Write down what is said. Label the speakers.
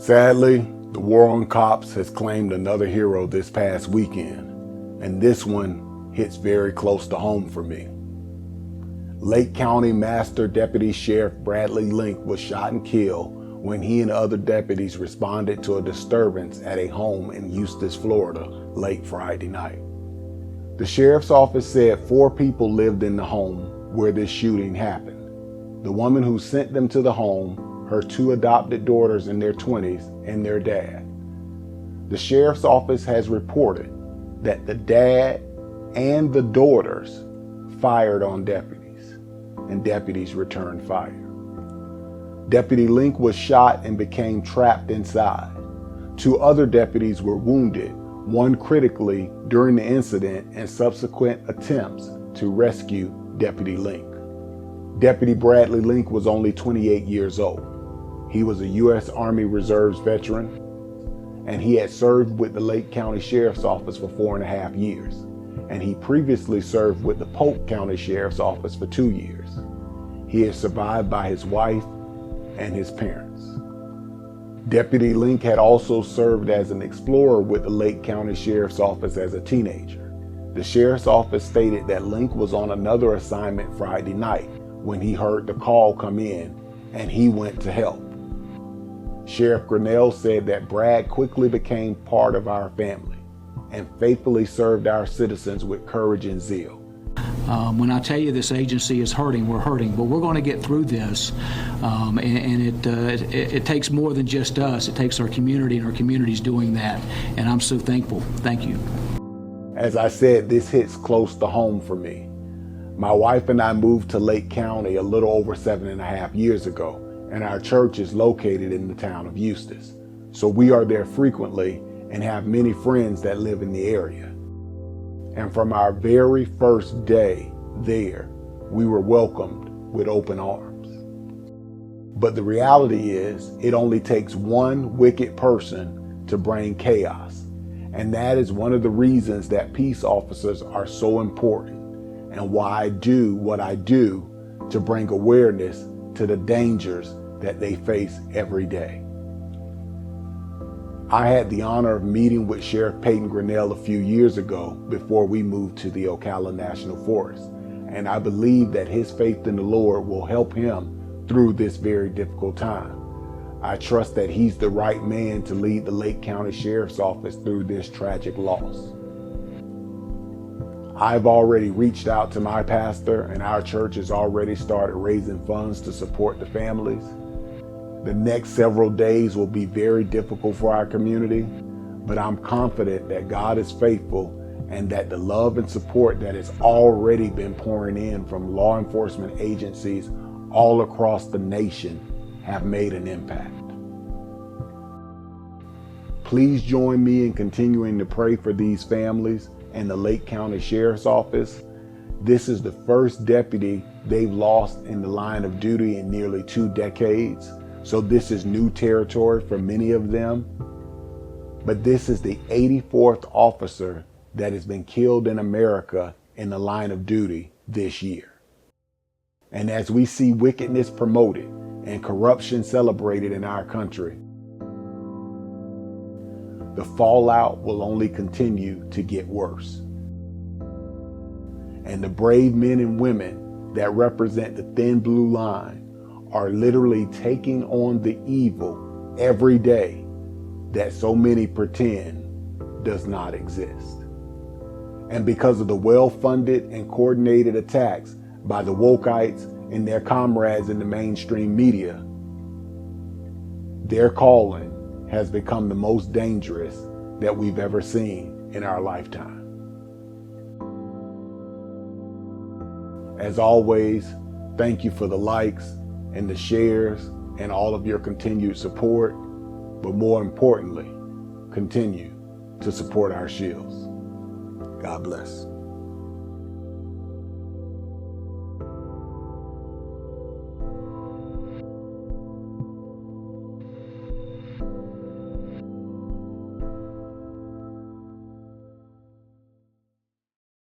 Speaker 1: Sadly, the war on cops has claimed another hero this past weekend, and this one hits very close to home for me. Lake County Master Deputy Sheriff Bradley Link was shot and killed when he and other deputies responded to a disturbance at a home in Eustis, Florida, late Friday night. The sheriff's office said 4 people lived in the home where this shooting happened. The woman who sent them to the home, her 2 adopted daughters in their 20s, and their dad. The sheriff's office has reported that the dad and the daughters fired on deputies, and deputies returned fire. Deputy Link was shot and became trapped inside. 2 other deputies were wounded, one critically during the incident and subsequent attempts to rescue Deputy Link. Deputy Bradley Link was only 28 years old. He was a U.S. Army Reserves veteran, and he had served with the Lake County Sheriff's Office for 4.5 years, and he previously served with the Polk County Sheriff's Office for 2 years. He is survived by his wife and his parents. Deputy Link had also served as an explorer with the Lake County Sheriff's Office as a teenager. The Sheriff's Office stated that Link was on another assignment Friday night when he heard the call come in, and he went to help. Sheriff Grinnell said that Brad quickly became part of our family and faithfully served our citizens with courage and zeal.
Speaker 2: When I tell you this agency is hurting, we're hurting, but we're going to get through this. It takes more than just us. It takes our community, and our community's doing that. And I'm so thankful. Thank you.
Speaker 1: As I said, this hits close to home for me. My wife and I moved to Lake County a little over 7.5 years ago, and our church is located in the town of Eustis. So we are there frequently and have many friends that live in the area. And from our very first day there, we were welcomed with open arms. But the reality is, it only takes one wicked person to bring chaos. And that is one of the reasons that peace officers are so important, and why I do what I do to bring awareness to the dangers that they face every day. I had the honor of meeting with Sheriff Peyton Grinnell a few years ago before we moved to the Ocala National Forest, and I believe that his faith in the Lord will help him through this very difficult time. I trust that he's the right man to lead the Lake County Sheriff's Office through this tragic loss. I've already reached out to my pastor, and our church has already started raising funds to support the families. The next several days will be very difficult for our community, but I'm confident that God is faithful and that the love and support that has already been pouring in from law enforcement agencies all across the nation have made an impact. Please join me in continuing to pray for these families and the Lake County Sheriff's Office. This is the first deputy they've lost in the line of duty in nearly 2 decades. So this is new territory for many of them. But this is the 84th officer that has been killed in America in the line of duty this year. And as we see wickedness promoted and corruption celebrated in our country, the fallout will only continue to get worse. And the brave men and women that represent the thin blue line are literally taking on the evil every day that so many pretend does not exist. And because of the well-funded and coordinated attacks by the wokeites and their comrades in the mainstream media, their calling has become the most dangerous that we've ever seen in our lifetime. As always, thank you for the likes and the shares and all of your continued support, but more importantly, continue to support our shields. God bless.